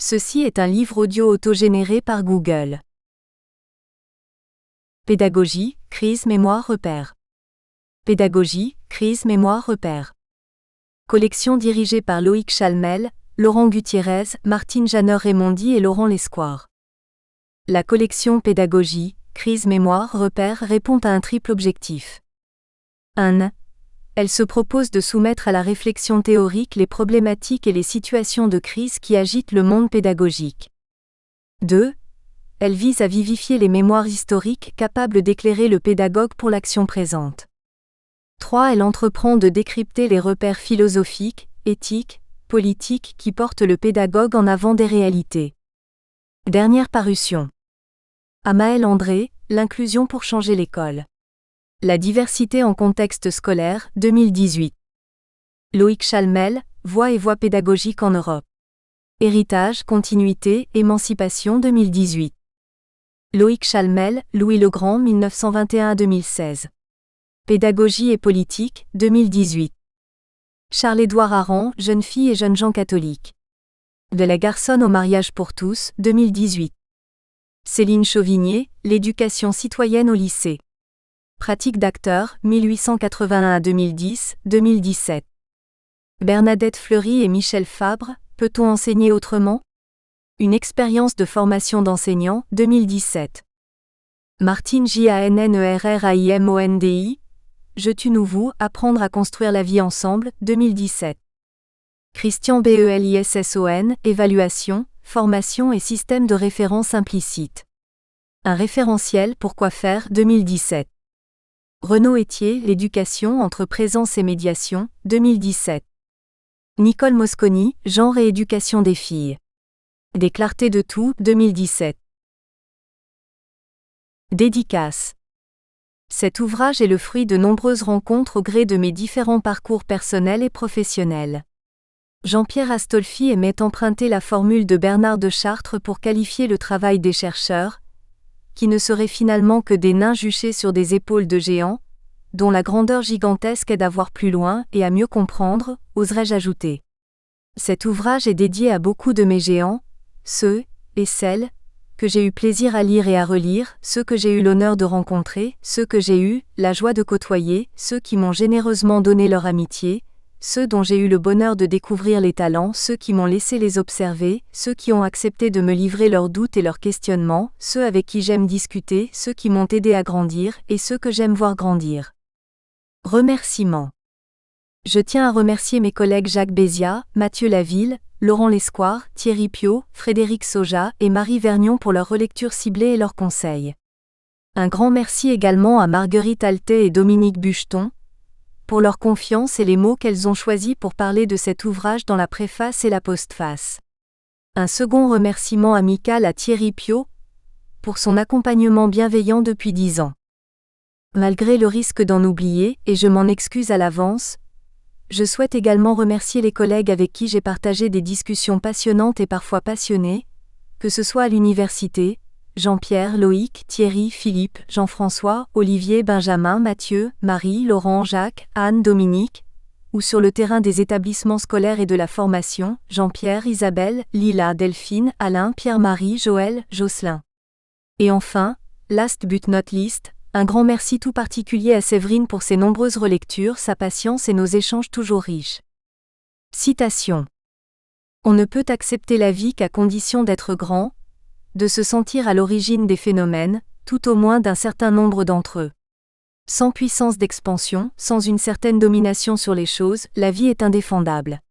Ceci est un livre audio autogénéré par Google. Pédagogie, crise, mémoire, repère. Pédagogie, crise, mémoire, repère. Collection dirigée par Loïc Chalmel, Laurent Gutiérrez, Martine Janeur-Raymondi et Laurent Lescoire. La collection Pédagogie, crise, mémoire, repère répond à un triple objectif. 1. Elle se propose de soumettre à la réflexion théorique les problématiques et les situations de crise qui agitent le monde pédagogique. 2. Elle vise à vivifier les mémoires historiques capables d'éclairer le pédagogue pour l'action présente. 3. Elle entreprend de décrypter les repères philosophiques, éthiques, politiques qui portent le pédagogue en avant des réalités. Dernière parution. Amaël André, L'inclusion pour changer l'école. La diversité en contexte scolaire, 2018. Loïc Chalmel, Voix et voix pédagogiques en Europe. Héritage, continuité, émancipation 2018. Loïc Chalmel, Louis Legrand 1921-2016. Pédagogie et politique, 2018. Charles-Édouard Aran, Jeunes filles et jeunes gens catholiques. De la garçonne au mariage pour tous, 2018. Céline Chauvigné, L'éducation citoyenne au lycée. Pratique d'acteur, 1881-2010, 2017. Bernadette Fleury et Michel Fabre, Peut-on enseigner autrement ? Une expérience de formation d'enseignant, 2017. Martine Jannerraimondi, Je tue nous apprendre à construire la vie ensemble, 2017. Christian Belisson, Évaluation, formation et système de référence implicite. Un référentiel pour quoi faire, 2017. Renaud Etier, L'éducation entre présence et médiation, 2017. Nicole Mosconi, Genre et éducation des filles. Des clartés de tout, 2017. Dédicace. Cet ouvrage est le fruit de nombreuses rencontres au gré de mes différents parcours personnels et professionnels. Jean-Pierre Astolfi aimait emprunter la formule de Bernard de Chartres pour qualifier le travail des chercheurs, qui ne seraient finalement que des nains juchés sur des épaules de géants, dont la grandeur gigantesque aide à voir plus loin et à mieux comprendre, oserais-je ajouter. Cet ouvrage est dédié à beaucoup de mes géants, ceux et celles que j'ai eu plaisir à lire et à relire, ceux que j'ai eu l'honneur de rencontrer, ceux que j'ai eu la joie de côtoyer, ceux qui m'ont généreusement donné leur amitié, ceux dont j'ai eu le bonheur de découvrir les talents, ceux qui m'ont laissé les observer, ceux qui ont accepté de me livrer leurs doutes et leurs questionnements, ceux avec qui j'aime discuter, ceux qui m'ont aidé à grandir et ceux que j'aime voir grandir. Remerciements. Je tiens à remercier mes collègues Jacques Béziat, Mathieu Laville, Laurent Lescoire, Thierry Piot, Frédéric Soja et Marie Vergnon pour leur relecture ciblée et leurs conseils. Un grand merci également à Marguerite Altet et Dominique Bucheton, pour leur confiance et les mots qu'elles ont choisis pour parler de cet ouvrage dans la préface et la postface. Un second remerciement amical à Thierry Piot, pour son accompagnement bienveillant depuis 10 ans. Malgré le risque d'en oublier, et je m'en excuse à l'avance, je souhaite également remercier les collègues avec qui j'ai partagé des discussions passionnantes et parfois passionnées, que ce soit à l'université, Jean-Pierre, Loïc, Thierry, Philippe, Jean-François, Olivier, Benjamin, Mathieu, Marie, Laurent, Jacques, Anne, Dominique, ou sur le terrain des établissements scolaires et de la formation, Jean-Pierre, Isabelle, Lila, Delphine, Alain, Pierre-Marie, Joël, Jocelyn. Et enfin, last but not least, un grand merci tout particulier à Séverine pour ses nombreuses relectures, sa patience et nos échanges toujours riches. Citation. On ne peut accepter la vie qu'à condition d'être grand, de se sentir à l'origine des phénomènes, tout au moins d'un certain nombre d'entre eux. Sans puissance d'expansion, sans une certaine domination sur les choses, la vie est indéfendable.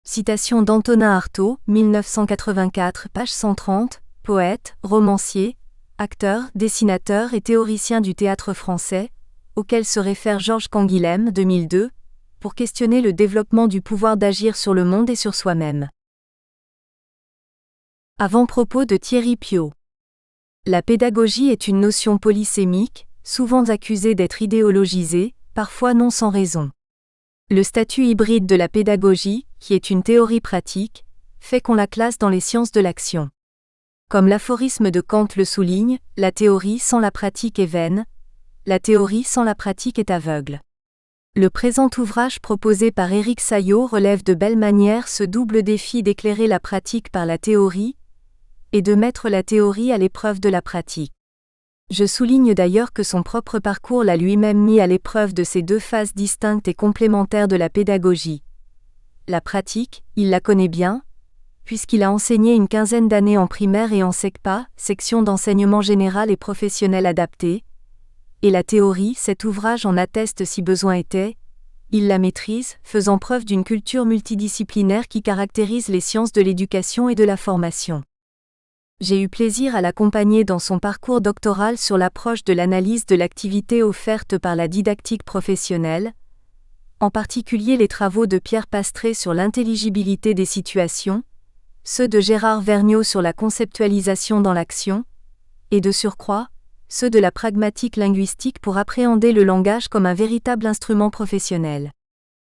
Citation d'Antonin Artaud, 1984, page 130, poète, romancier, acteur, dessinateur et théoricien du théâtre français, auquel se réfère Georges Canguilhem, 2002, pour questionner le développement du pouvoir d'agir sur le monde et sur soi-même. Avant-propos de Thierry Piot. La pédagogie est une notion polysémique, souvent accusée d'être idéologisée, parfois non sans raison. Le statut hybride de la pédagogie, qui est une théorie pratique, fait qu'on la classe dans les sciences de l'action. Comme l'aphorisme de Kant le souligne, la théorie sans la pratique est vaine, la théorie sans la pratique est aveugle. Le présent ouvrage proposé par Éric Saillot relève de belle manière ce double défi d'éclairer la pratique par la théorie et de mettre la théorie à l'épreuve de la pratique. Je souligne d'ailleurs que son propre parcours l'a lui-même mis à l'épreuve de ces deux phases distinctes et complémentaires de la pédagogie. La pratique, il la connaît bien, puisqu'il a enseigné une quinzaine d'années en primaire et en SECPA, section d'enseignement général et professionnel adapté. Et la théorie, cet ouvrage en atteste si besoin était, il la maîtrise, faisant preuve d'une culture multidisciplinaire qui caractérise les sciences de l'éducation et de la formation. J'ai eu plaisir à l'accompagner dans son parcours doctoral sur l'approche de l'analyse de l'activité offerte par la didactique professionnelle, en particulier les travaux de Pierre Pastré sur l'intelligibilité des situations, ceux de Gérard Vergniaud sur la conceptualisation dans l'action, et de surcroît, ceux de la pragmatique linguistique pour appréhender le langage comme un véritable instrument professionnel.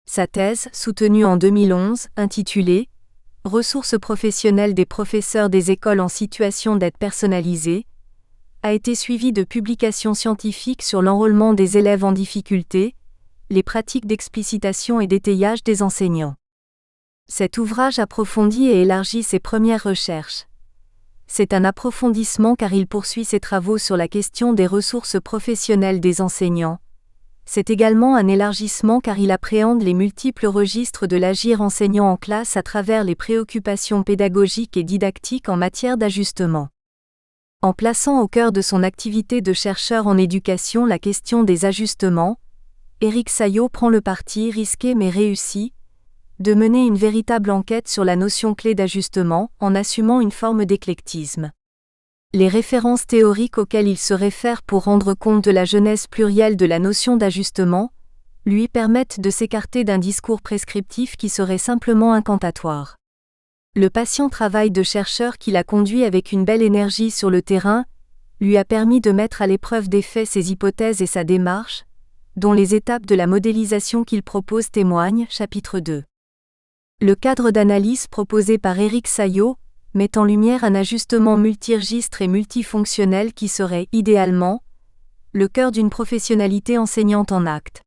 Sa thèse, soutenue en 2011, intitulée « Ressources professionnelles des professeurs des écoles en situation d'aide personnalisée », a été suivie de publications scientifiques sur l'enrôlement des élèves en difficulté, les pratiques d'explicitation et d'étayage des enseignants. Cet ouvrage approfondit et élargit ses premières recherches. C'est un approfondissement car il poursuit ses travaux sur la question des ressources professionnelles des enseignants. C'est également un élargissement car il appréhende les multiples registres de l'agir enseignant en classe à travers les préoccupations pédagogiques et didactiques en matière d'ajustement. En plaçant au cœur de son activité de chercheur en éducation la question des ajustements, Éric Saillot prend le parti risqué mais réussi de mener une véritable enquête sur la notion clé d'ajustement, en assumant une forme d'éclectisme. Les références théoriques auxquelles il se réfère pour rendre compte de la genèse plurielle de la notion d'ajustement, lui permettent de s'écarter d'un discours prescriptif qui serait simplement incantatoire. Le patient travail de chercheur qui l'a conduit avec une belle énergie sur le terrain, lui a permis de mettre à l'épreuve des faits ses hypothèses et sa démarche, dont les étapes de la modélisation qu'il propose témoignent, chapitre 2. Le cadre d'analyse proposé par Éric Saillot met en lumière un ajustement multiregistre et multifonctionnel qui serait, idéalement, le cœur d'une professionnalité enseignante en acte.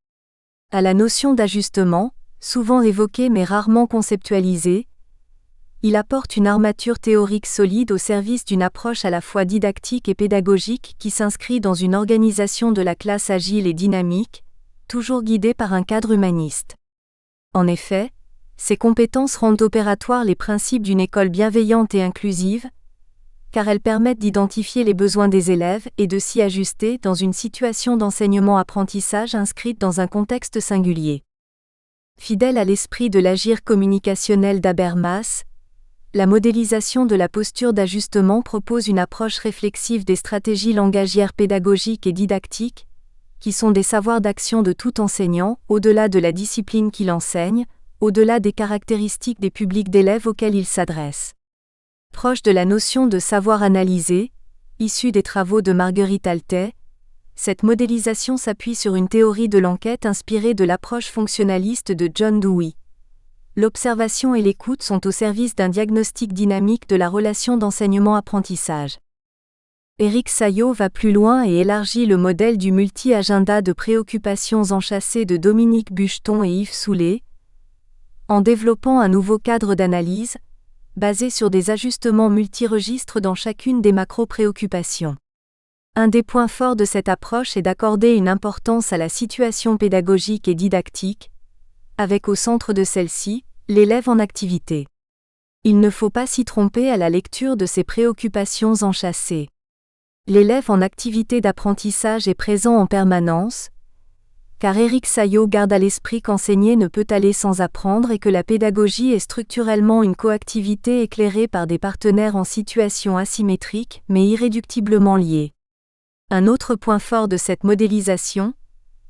À la notion d'ajustement, souvent évoquée mais rarement conceptualisée, il apporte une armature théorique solide au service d'une approche à la fois didactique et pédagogique qui s'inscrit dans une organisation de la classe agile et dynamique, toujours guidée par un cadre humaniste. En effet, ces compétences rendent opératoires les principes d'une école bienveillante et inclusive, car elles permettent d'identifier les besoins des élèves et de s'y ajuster dans une situation d'enseignement-apprentissage inscrite dans un contexte singulier. Fidèle à l'esprit de l'agir communicationnel d'Habermas, la modélisation de la posture d'ajustement propose une approche réflexive des stratégies langagières pédagogiques et didactiques, qui sont des savoirs d'action de tout enseignant, au-delà de la discipline qu'il enseigne, au-delà des caractéristiques des publics d'élèves auxquels il s'adresse. Proche de la notion de savoir analysé, issue des travaux de Marguerite Altais, cette modélisation s'appuie sur une théorie de l'enquête inspirée de l'approche fonctionnaliste de John Dewey. L'observation et l'écoute sont au service d'un diagnostic dynamique de la relation d'enseignement-apprentissage. Éric Saillot va plus loin et élargit le modèle du multi-agenda de préoccupations enchâssées de Dominique Bucheton et Yves Soulet, en développant un nouveau cadre d'analyse, basé sur des ajustements multiregistres dans chacune des macro-préoccupations. Un des points forts de cette approche est d'accorder une importance à la situation pédagogique et didactique, avec au centre de celle-ci, l'élève en activité. Il ne faut pas s'y tromper à la lecture de ces préoccupations enchâssées. L'élève en activité d'apprentissage est présent en permanence, car Éric Saillot garde à l'esprit qu'enseigner ne peut aller sans apprendre et que la pédagogie est structurellement une coactivité éclairée par des partenaires en situation asymétrique mais irréductiblement liés. Un autre point fort de cette modélisation,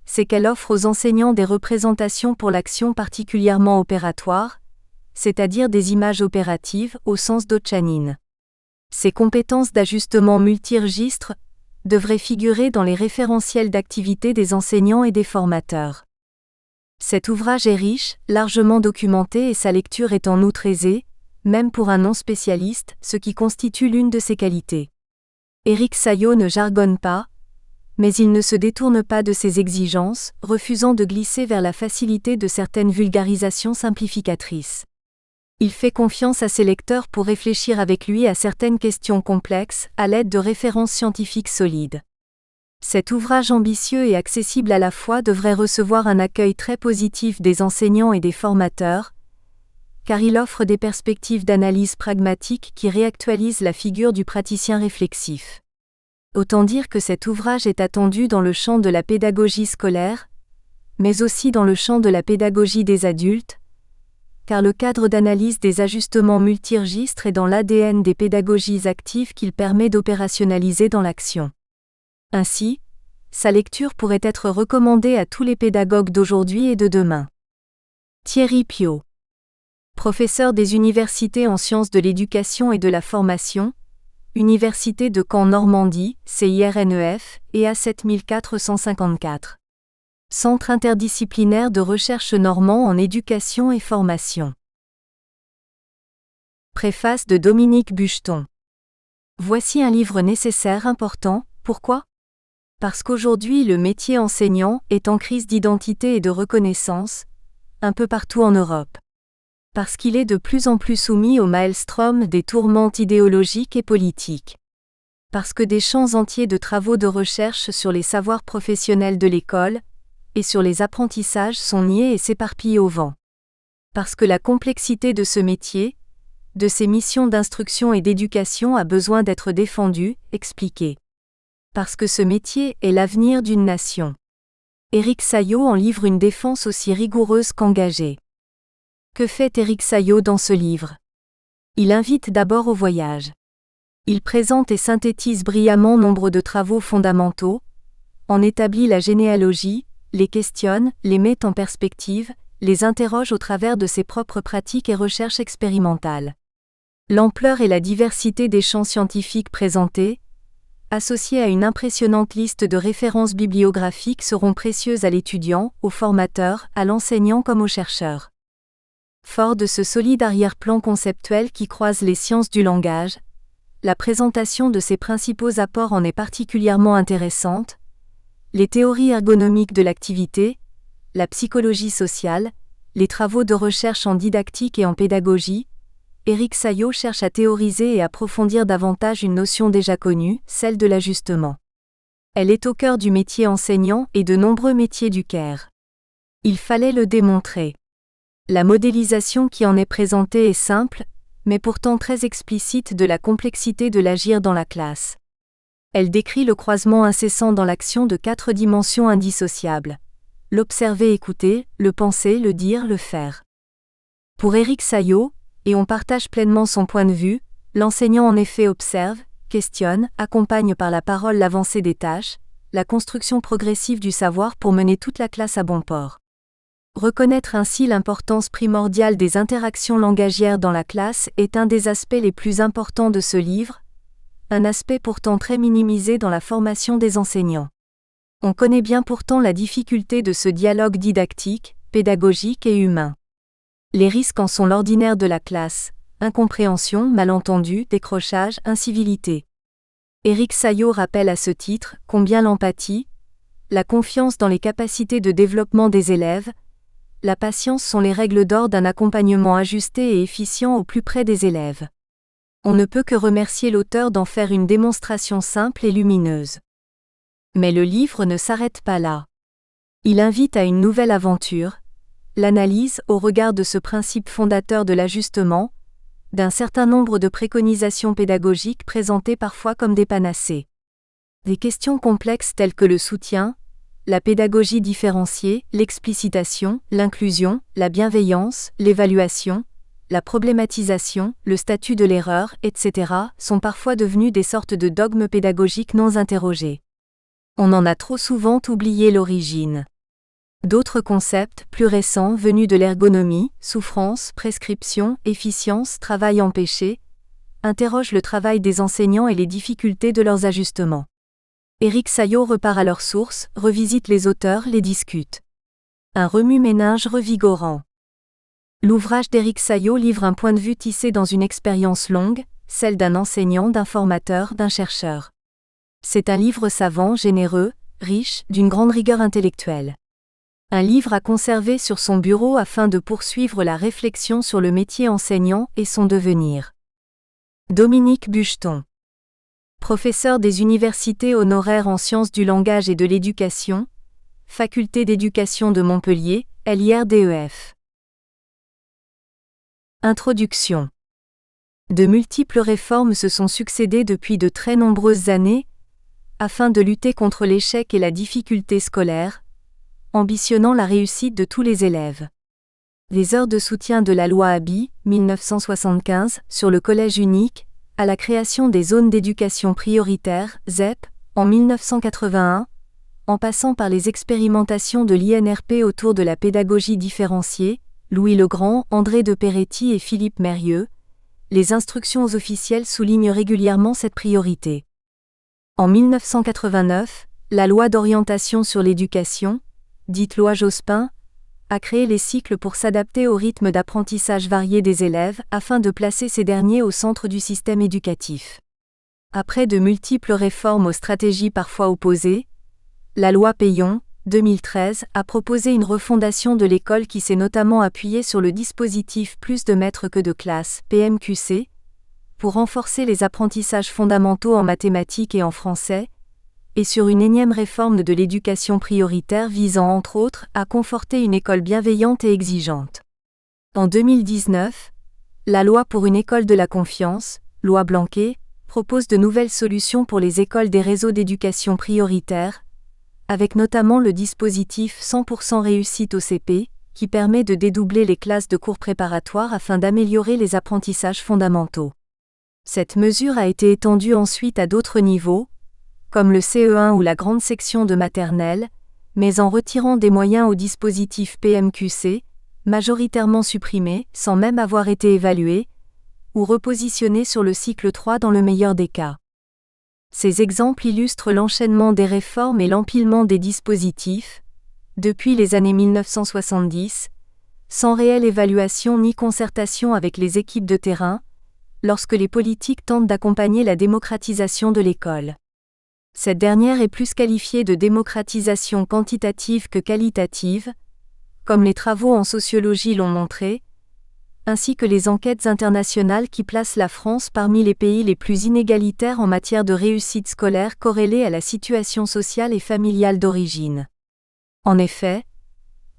c'est qu'elle offre aux enseignants des représentations pour l'action particulièrement opératoire, c'est-à-dire des images opératives au sens d'Ochanine. Ces compétences d'ajustement multiregistre devraient figurer dans les référentiels d'activité des enseignants et des formateurs. Cet ouvrage est riche, largement documenté et sa lecture est en outre aisée, même pour un non-spécialiste, ce qui constitue l'une de ses qualités. Éric Saillot ne jargonne pas, Mais il ne se détourne pas de ces exigences, refusant de glisser vers la facilité de certaines vulgarisations simplificatrices. Il fait confiance à ses lecteurs pour réfléchir avec lui à certaines questions complexes, à l'aide de références scientifiques solides. Cet ouvrage ambitieux et accessible à la fois devrait recevoir un accueil très positif des enseignants et des formateurs, car il offre des perspectives d'analyse pragmatique qui réactualisent la figure du praticien réflexif. Autant dire que cet ouvrage est attendu dans le champ de la pédagogie scolaire, mais aussi dans le champ de la pédagogie des adultes, car le cadre d'analyse des ajustements multiregistres est dans l'ADN des pédagogies actives qu'il permet d'opérationnaliser dans l'action. Ainsi, sa lecture pourrait être recommandée à tous les pédagogues d'aujourd'hui et de demain. Thierry Piot, professeur des universités en sciences de l'éducation et de la formation, Université de Caen Normandie, CIRNEF, EA 7454. Centre interdisciplinaire de recherche normand en éducation et formation. Préface de Dominique Bucheton. Voici un livre nécessaire important, pourquoi ? Parce qu'aujourd'hui le métier enseignant est en crise d'identité et de reconnaissance, un peu partout en Europe. Parce qu'il est de plus en plus soumis au maelstrom des tourmentes idéologiques et politiques. Parce que des champs entiers de travaux de recherche sur les savoirs professionnels de l'école et sur les apprentissages sont niés et s'éparpillent au vent. Parce que la complexité de ce métier, de ses missions d'instruction et d'éducation a besoin d'être défendue, expliquée. Parce que ce métier est l'avenir d'une nation. Éric Saillot en livre une défense aussi rigoureuse qu'engagée. Que fait Éric Saillot dans ce livre ? Il invite d'abord au voyage. Il présente et synthétise brillamment nombre de travaux fondamentaux, en établit la généalogie, les questionne, les met en perspective, les interroge au travers de ses propres pratiques et recherches expérimentales. L'ampleur et la diversité des champs scientifiques présentés, associés à une impressionnante liste de références bibliographiques, seront précieuses à l'étudiant, au formateur, à l'enseignant comme au chercheur. Fort de ce solide arrière-plan conceptuel qui croise les sciences du langage, la présentation de ses principaux apports en est particulièrement intéressante. Les théories ergonomiques de l'activité, la psychologie sociale, les travaux de recherche en didactique et en pédagogie, Éric Saillot cherche à théoriser et approfondir davantage une notion déjà connue, celle de l'ajustement. Elle est au cœur du métier enseignant et de nombreux métiers du CAIR. Il fallait le démontrer. La modélisation qui en est présentée est simple, mais pourtant très explicite de la complexité de l'agir dans la classe. Elle décrit le croisement incessant dans l'action de 4 dimensions indissociables. L'observer-écouter, le penser, le dire, le faire. Pour Éric Saillot, et on partage pleinement son point de vue, l'enseignant en effet observe, questionne, accompagne par la parole l'avancée des tâches, la construction progressive du savoir pour mener toute la classe à bon port. Reconnaître ainsi l'importance primordiale des interactions langagières dans la classe est un des aspects les plus importants de ce livre, un aspect pourtant très minimisé dans la formation des enseignants. On connaît bien pourtant la difficulté de ce dialogue didactique, pédagogique et humain. Les risques en sont l'ordinaire de la classe, incompréhension, malentendu, décrochage, incivilité. Éric Saillot rappelle à ce titre combien l'empathie, la confiance dans les capacités de développement des élèves, la patience sont les règles d'or d'un accompagnement ajusté et efficient au plus près des élèves. On ne peut que remercier l'auteur d'en faire une démonstration simple et lumineuse. Mais le livre ne s'arrête pas là. Il invite à une nouvelle aventure, l'analyse, au regard de ce principe fondateur de l'ajustement, d'un certain nombre de préconisations pédagogiques présentées parfois comme des panacées. Des questions complexes telles que le soutien, la pédagogie différenciée, l'explicitation, l'inclusion, la bienveillance, l'évaluation, la problématisation, le statut de l'erreur, etc., sont parfois devenus des sortes de dogmes pédagogiques non interrogés. On en a trop souvent oublié l'origine. D'autres concepts, plus récents, venus de l'ergonomie, souffrance, prescription, efficience, travail empêché, interrogent le travail des enseignants et les difficultés de leurs ajustements. Éric Saillot repart à leur source, revisite les auteurs, les discute. Un remue-ménage revigorant. L'ouvrage d'Éric Saillot livre un point de vue tissé dans une expérience longue, celle d'un enseignant, d'un formateur, d'un chercheur. C'est un livre savant, généreux, riche, d'une grande rigueur intellectuelle. Un livre à conserver sur son bureau afin de poursuivre la réflexion sur le métier enseignant et son devenir. Dominique Bucheton. Professeur des universités honoraires en sciences du langage et de l'éducation, Faculté d'éducation de Montpellier, LIRDEF. Introduction. De multiples réformes se sont succédées depuis de très nombreuses années, afin de lutter contre l'échec et la difficulté scolaire, ambitionnant la réussite de tous les élèves. Les heures de soutien de la loi Aby, 1975, sur le collège unique, à la création des zones d'éducation prioritaire, ZEP, en 1981, en passant par les expérimentations de l'INRP autour de la pédagogie différenciée, Louis Legrand, André de Peretti et Philippe Mérieux, les instructions officielles soulignent régulièrement cette priorité. En 1989, la loi d'orientation sur l'éducation, dite loi Jospin, a créé les cycles pour s'adapter au rythme d'apprentissage varié des élèves afin de placer ces derniers au centre du système éducatif. Après de multiples réformes aux stratégies parfois opposées, la loi Peillon, 2013, a proposé une refondation de l'école qui s'est notamment appuyée sur le dispositif Plus de maîtres que de classes, PMQC, pour renforcer les apprentissages fondamentaux en mathématiques et en français, et sur une énième réforme de l'éducation prioritaire visant entre autres à conforter une école bienveillante et exigeante. En 2019, la loi pour une école de la confiance, loi Blanquet, propose de nouvelles solutions pour les écoles des réseaux d'éducation prioritaire, avec notamment le dispositif 100% réussite au CP, qui permet de dédoubler les classes de cours préparatoires afin d'améliorer les apprentissages fondamentaux. Cette mesure a été étendue ensuite à d'autres niveaux, comme le CE1 ou la grande section de maternelle, mais en retirant des moyens au dispositif PMQC, majoritairement supprimés, sans même avoir été évalués, ou repositionnés sur le cycle 3 dans le meilleur des cas. Ces exemples illustrent l'enchaînement des réformes et l'empilement des dispositifs, depuis les années 1970, sans réelle évaluation ni concertation avec les équipes de terrain, lorsque les politiques tentent d'accompagner la démocratisation de l'école. Cette dernière est plus qualifiée de démocratisation quantitative que qualitative, comme les travaux en sociologie l'ont montré, ainsi que les enquêtes internationales qui placent la France parmi les pays les plus inégalitaires en matière de réussite scolaire corrélée à la situation sociale et familiale d'origine. En effet,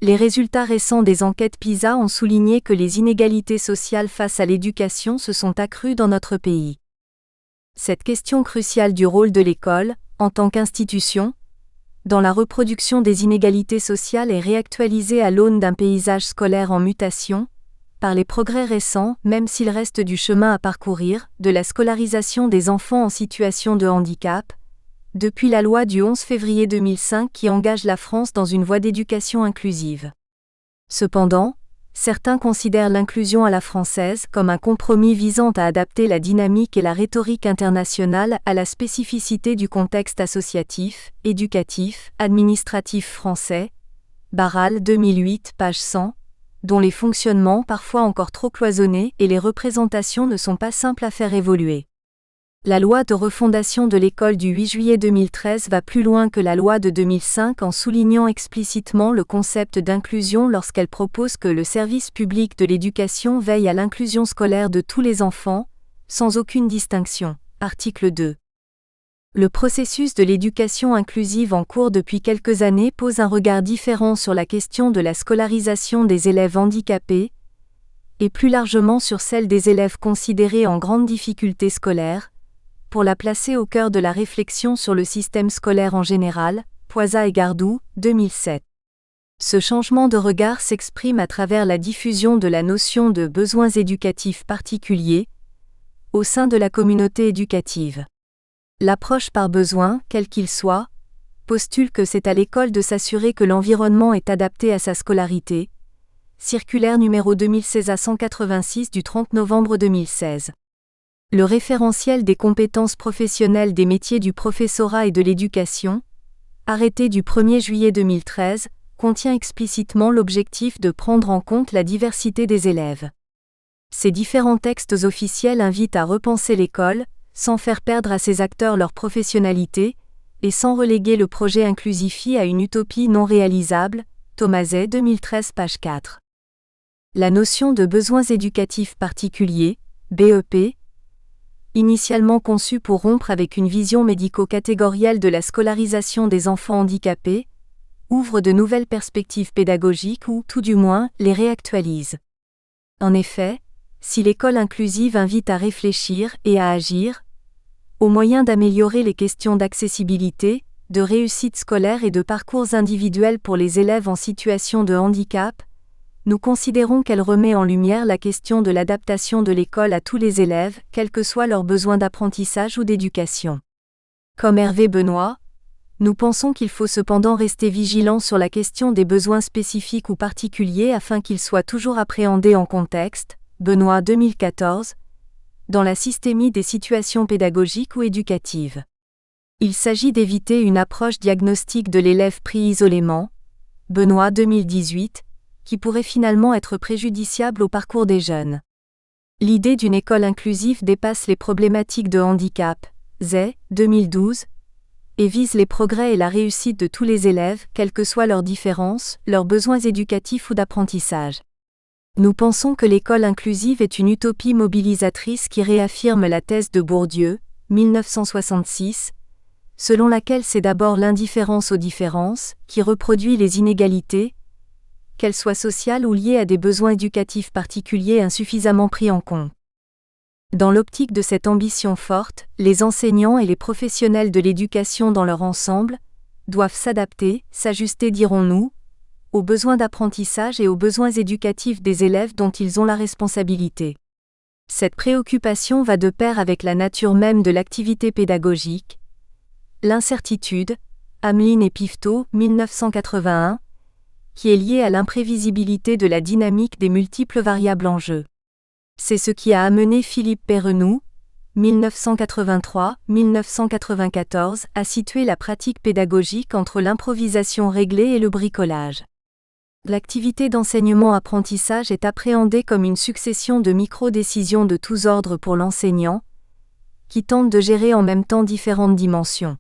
les résultats récents des enquêtes PISA ont souligné que les inégalités sociales face à l'éducation se sont accrues dans notre pays. Cette question cruciale du rôle de l'école, en tant qu'institution, dans la reproduction des inégalités sociales est réactualisée à l'aune d'un paysage scolaire en mutation, par les progrès récents, même s'il reste du chemin à parcourir, de la scolarisation des enfants en situation de handicap, depuis la loi du 11 février 2005 qui engage la France dans une voie d'éducation inclusive. Cependant, certains considèrent l'inclusion à la française comme un compromis visant à adapter la dynamique et la rhétorique internationale à la spécificité du contexte associatif, éducatif, administratif français. Barral 2008, page 100, dont les fonctionnements parfois encore trop cloisonnés et les représentations ne sont pas simples à faire évoluer. La loi de refondation de l'école du 8 juillet 2013 va plus loin que la loi de 2005 en soulignant explicitement le concept d'inclusion lorsqu'elle propose que le service public de l'éducation veille à l'inclusion scolaire de tous les enfants, sans aucune distinction. Article 2. Le processus de l'éducation inclusive en cours depuis quelques années pose un regard différent sur la question de la scolarisation des élèves handicapés, et plus largement sur celle des élèves considérés en grande difficulté scolaire, pour la placer au cœur de la réflexion sur le système scolaire en général, Poisa et Gardou, 2007. Ce changement de regard s'exprime à travers la diffusion de la notion de besoins éducatifs particuliers au sein de la communauté éducative. L'approche par besoin, quel qu'il soit, postule que c'est à l'école de s'assurer que l'environnement est adapté à sa scolarité. Circulaire numéro 2016-186 du 30 novembre 2016. Le référentiel des compétences professionnelles des métiers du professorat et de l'éducation, arrêté du 1er juillet 2013, contient explicitement l'objectif de prendre en compte la diversité des élèves. Ces différents textes officiels invitent à repenser l'école, sans faire perdre à ses acteurs leur professionnalité, et sans reléguer le projet Inclusify à une utopie non réalisable, Thomaset 2013 page 4. La notion de besoins éducatifs particuliers, BEP, initialement conçue pour rompre avec une vision médico-catégorielle de la scolarisation des enfants handicapés, ouvre de nouvelles perspectives pédagogiques ou, tout du moins, les réactualise. En effet, si l'école inclusive invite à réfléchir et à agir, au moyen d'améliorer les questions d'accessibilité, de réussite scolaire et de parcours individuels pour les élèves en situation de handicap, nous considérons qu'elle remet en lumière la question de l'adaptation de l'école à tous les élèves, quels que soient leurs besoins d'apprentissage ou d'éducation. Comme Hervé Benoît, nous pensons qu'il faut cependant rester vigilant sur la question des besoins spécifiques ou particuliers afin qu'ils soient toujours appréhendés en contexte, Benoît 2014, dans la systémie des situations pédagogiques ou éducatives. Il s'agit d'éviter une approche diagnostique de l'élève pris isolément, Benoît 2018, qui pourrait finalement être préjudiciable au parcours des jeunes. L'idée d'une école inclusive dépasse les problématiques de handicap, Zay 2012, et vise les progrès et la réussite de tous les élèves, quelles que soient leurs différences, leurs besoins éducatifs ou d'apprentissage. Nous pensons que l'école inclusive est une utopie mobilisatrice qui réaffirme la thèse de Bourdieu, 1966, selon laquelle c'est d'abord l'indifférence aux différences, qui reproduit les inégalités, qu'elles soient sociales ou liées à des besoins éducatifs particuliers insuffisamment pris en compte. Dans l'optique de cette ambition forte, les enseignants et les professionnels de l'éducation dans leur ensemble doivent s'adapter, s'ajuster, dirons-nous, aux besoins d'apprentissage et aux besoins éducatifs des élèves dont ils ont la responsabilité. Cette préoccupation va de pair avec la nature même de l'activité pédagogique. L'incertitude, Hamelin et Pifto, 1981, qui est liée à l'imprévisibilité de la dynamique des multiples variables en jeu. C'est ce qui a amené Philippe Perrenoud, 1983-1994, à situer la pratique pédagogique entre l'improvisation réglée et le bricolage. L'activité d'enseignement-apprentissage est appréhendée comme une succession de micro-décisions de tous ordres pour l'enseignant, qui tentent de gérer en même temps différentes dimensions.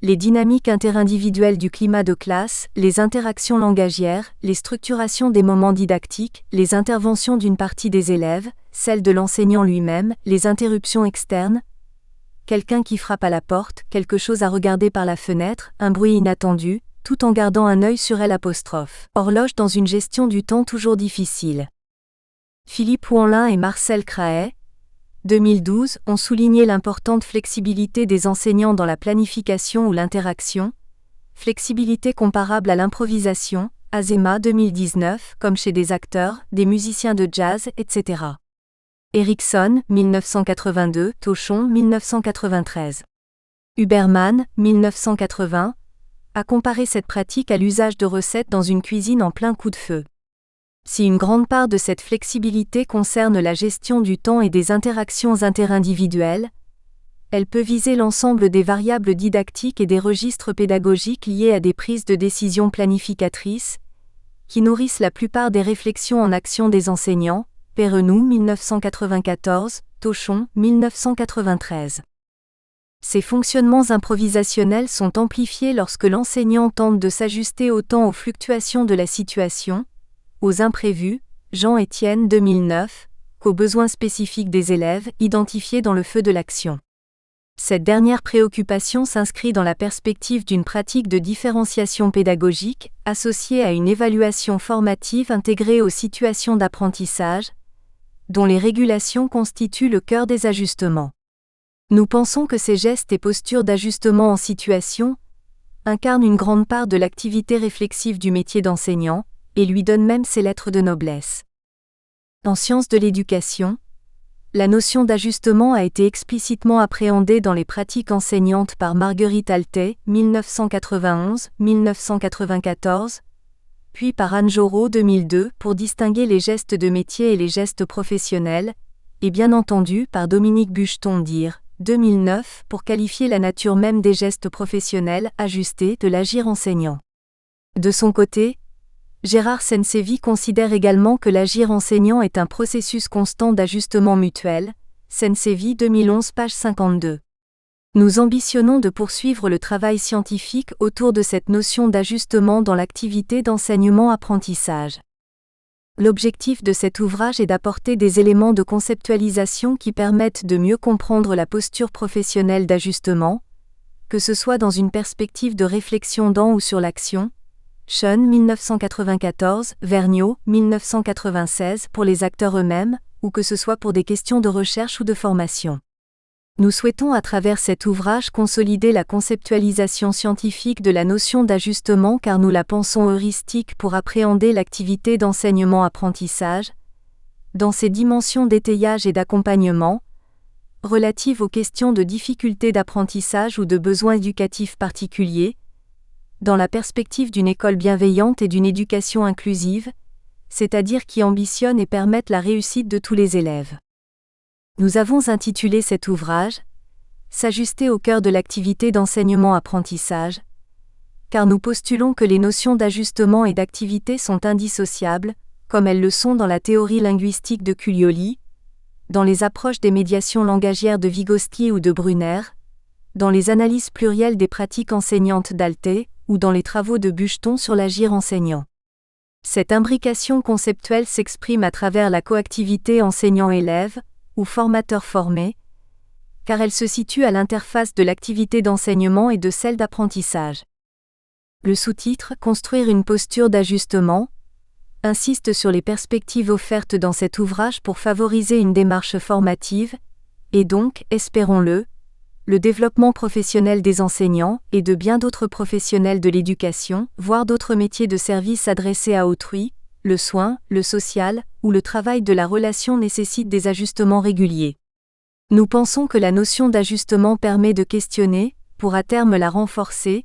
Les dynamiques interindividuelles du climat de classe, les interactions langagières, les structurations des moments didactiques, les interventions d'une partie des élèves, celles de l'enseignant lui-même, les interruptions externes, quelqu'un qui frappe à la porte, quelque chose à regarder par la fenêtre, un bruit inattendu, tout en gardant un œil sur elle. Horloge dans une gestion du temps toujours difficile. Philippe Ouanlin et Marcel Craet, 2012, ont souligné l'importante flexibilité des enseignants dans la planification ou l'interaction, flexibilité comparable à l'improvisation, Azema 2019, comme chez des acteurs, des musiciens de jazz, etc. Erickson, 1982, Tochon, 1993. Huberman, 1980, a comparé cette pratique à l'usage de recettes dans une cuisine en plein coup de feu. Si une grande part de cette flexibilité concerne la gestion du temps et des interactions interindividuelles, elle peut viser l'ensemble des variables didactiques et des registres pédagogiques liés à des prises de décision planificatrices, qui nourrissent la plupart des réflexions en action des enseignants, Perrenoud 1994, Tochon 1993. Ces fonctionnements improvisationnels sont amplifiés lorsque l'enseignant tente de s'ajuster autant aux fluctuations de la situation, aux imprévus, Jean-Étienne 2009, qu'aux besoins spécifiques des élèves identifiés dans le feu de l'action. Cette dernière préoccupation s'inscrit dans la perspective d'une pratique de différenciation pédagogique associée à une évaluation formative intégrée aux situations d'apprentissage, dont les régulations constituent le cœur des ajustements. Nous pensons que ces gestes et postures d'ajustement en situation incarnent une grande part de l'activité réflexive du métier d'enseignant, et lui donnent même ses lettres de noblesse. En sciences de l'éducation, la notion d'ajustement a été explicitement appréhendée dans les pratiques enseignantes par Marguerite Altay, 1991-1994, puis par Anne Jorot 2002 pour distinguer les gestes de métier et les gestes professionnels, et bien entendu par Dominique Bucheton-Dir, 2009 pour qualifier la nature même des gestes professionnels ajustés de l'agir enseignant. De son côté, Gérard Sensevi considère également que l'agir enseignant est un processus constant d'ajustement mutuel, Sensevi 2011 page 52. Nous ambitionnons de poursuivre le travail scientifique autour de cette notion d'ajustement dans l'activité d'enseignement-apprentissage. L'objectif de cet ouvrage est d'apporter des éléments de conceptualisation qui permettent de mieux comprendre la posture professionnelle d'ajustement, que ce soit dans une perspective de réflexion dans ou sur l'action. Schoen 1994, Vergniaud 1996 pour les acteurs eux-mêmes, ou que ce soit pour des questions de recherche ou de formation. Nous souhaitons à travers cet ouvrage consolider la conceptualisation scientifique de la notion d'ajustement car nous la pensons heuristique pour appréhender l'activité d'enseignement-apprentissage, dans ses dimensions d'étayage et d'accompagnement, relatives aux questions de difficultés d'apprentissage ou de besoins éducatifs particuliers, dans la perspective d'une école bienveillante et d'une éducation inclusive, c'est-à-dire qui ambitionne et permette la réussite de tous les élèves. Nous avons intitulé cet ouvrage « S'ajuster au cœur de l'activité d'enseignement-apprentissage », car nous postulons que les notions d'ajustement et d'activité sont indissociables, comme elles le sont dans la théorie linguistique de Cuglioli, dans les approches des médiations langagières de Vygotsky ou de Brunner, dans les analyses plurielles des pratiques enseignantes d'Alte, ou dans les travaux de Bucheton sur l'agir enseignant. Cette imbrication conceptuelle s'exprime à travers la coactivité enseignant-élève, ou formateur formé, car elle se situe à l'interface de l'activité d'enseignement et de celle d'apprentissage. Le sous-titre « Construire une posture d'ajustement » insiste sur les perspectives offertes dans cet ouvrage pour favoriser une démarche formative, et donc, espérons-le, le développement professionnel des enseignants et de bien d'autres professionnels de l'éducation, voire d'autres métiers de service adressés à autrui. Le soin, le social, ou le travail de la relation nécessitent des ajustements réguliers. Nous pensons que la notion d'ajustement permet de questionner, pour à terme la renforcer,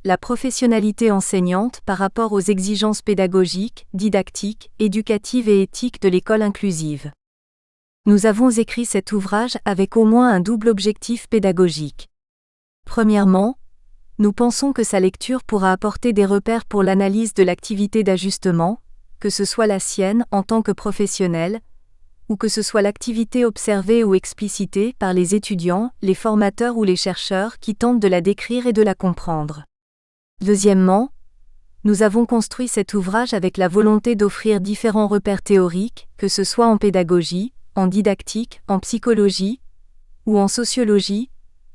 la professionnalité enseignante par rapport aux exigences pédagogiques, didactiques, éducatives et éthiques de l'école inclusive. Nous avons écrit cet ouvrage avec au moins un double objectif pédagogique. Premièrement, nous pensons que sa lecture pourra apporter des repères pour l'analyse de l'activité d'ajustement, que ce soit la sienne en tant que professionnel, ou que ce soit l'activité observée ou explicitée par les étudiants, les formateurs ou les chercheurs qui tentent de la décrire et de la comprendre. Deuxièmement, nous avons construit cet ouvrage avec la volonté d'offrir différents repères théoriques, que ce soit en pédagogie, en didactique, en psychologie, ou en sociologie,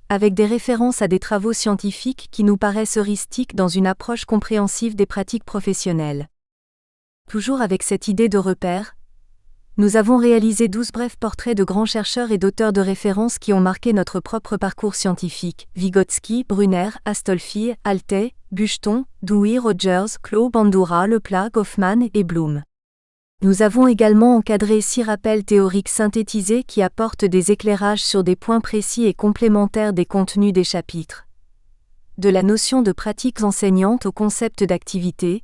avec des références à des travaux scientifiques qui nous paraissent heuristiques dans une approche compréhensive des pratiques professionnelles. Toujours avec cette idée de repère, nous avons réalisé 12 brefs portraits de grands chercheurs et d'auteurs de référence qui ont marqué notre propre parcours scientifique: Vygotsky, Brunner, Astolfi, Alte, Bucheton, Dewey, Rogers, Clough, Bandura, Leplat, Goffman et Bloom. Nous avons également encadré 6 rappels théoriques synthétisés qui apportent des éclairages sur des points précis et complémentaires des contenus des chapitres. De la notion de pratiques enseignantes au concept d'activité,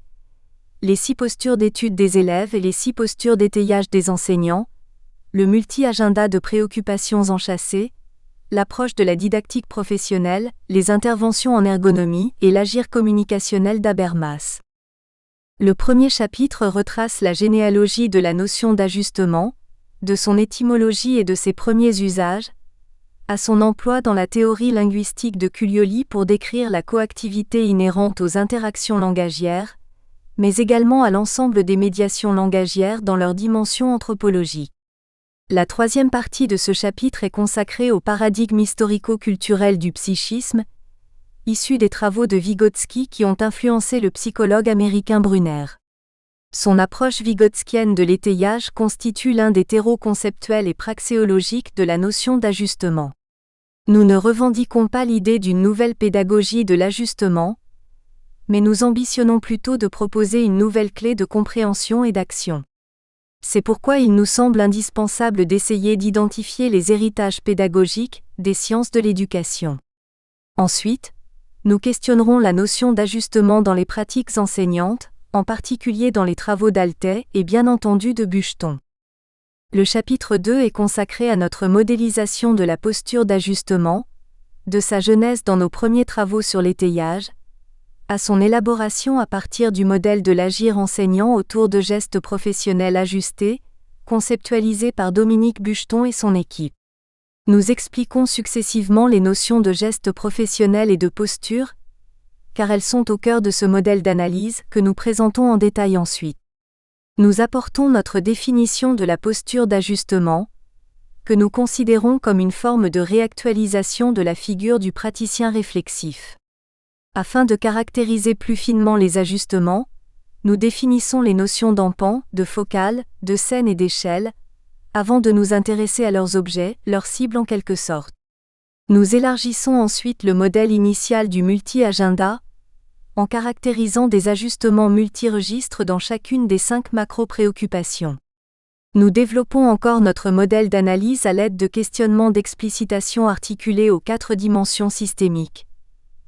les 6 postures d'étude des élèves et les 6 postures d'étayage des enseignants, le multi-agenda de préoccupations enchâssées, l'approche de la didactique professionnelle, les interventions en ergonomie et l'agir communicationnel d'Habermas. Le premier chapitre retrace la généalogie de la notion d'ajustement, de son étymologie et de ses premiers usages, à son emploi dans la théorie linguistique de Cuglioli pour décrire la coactivité inhérente aux interactions langagières, mais également à l'ensemble des médiations langagières dans leur dimension anthropologique. La troisième partie de ce chapitre est consacrée au paradigme historico-culturel du psychisme, issu des travaux de Vygotsky qui ont influencé le psychologue américain Brunner. Son approche vygotskienne de l'étayage constitue l'un des terreaux conceptuels et praxéologiques de la notion d'ajustement. Nous ne revendiquons pas l'idée d'une nouvelle pédagogie de l'ajustement, mais nous ambitionnons plutôt de proposer une nouvelle clé de compréhension et d'action. C'est pourquoi il nous semble indispensable d'essayer d'identifier les héritages pédagogiques des sciences de l'éducation. Ensuite, nous questionnerons la notion d'ajustement dans les pratiques enseignantes, en particulier dans les travaux d'Alte et bien entendu de Bucheton. Le chapitre 2 est consacré à notre modélisation de la posture d'ajustement, de sa genèse dans nos premiers travaux sur l'étayage, à son élaboration à partir du modèle de l'agir enseignant autour de gestes professionnels ajustés, conceptualisé par Dominique Bucheton et son équipe. Nous expliquons successivement les notions de geste professionnel et de posture, car elles sont au cœur de ce modèle d'analyse que nous présentons en détail ensuite. Nous apportons notre définition de la posture d'ajustement, que nous considérons comme une forme de réactualisation de la figure du praticien réflexif. Afin de caractériser plus finement les ajustements, nous définissons les notions d'empan, de focale, de scène et d'échelle, avant de nous intéresser à leurs objets, leurs cibles en quelque sorte. Nous élargissons ensuite le modèle initial du multi-agenda, en caractérisant des ajustements multi-registres dans chacune des 5 macro-préoccupations. Nous développons encore notre modèle d'analyse à l'aide de questionnements d'explicitation articulés aux 4 dimensions systémiques.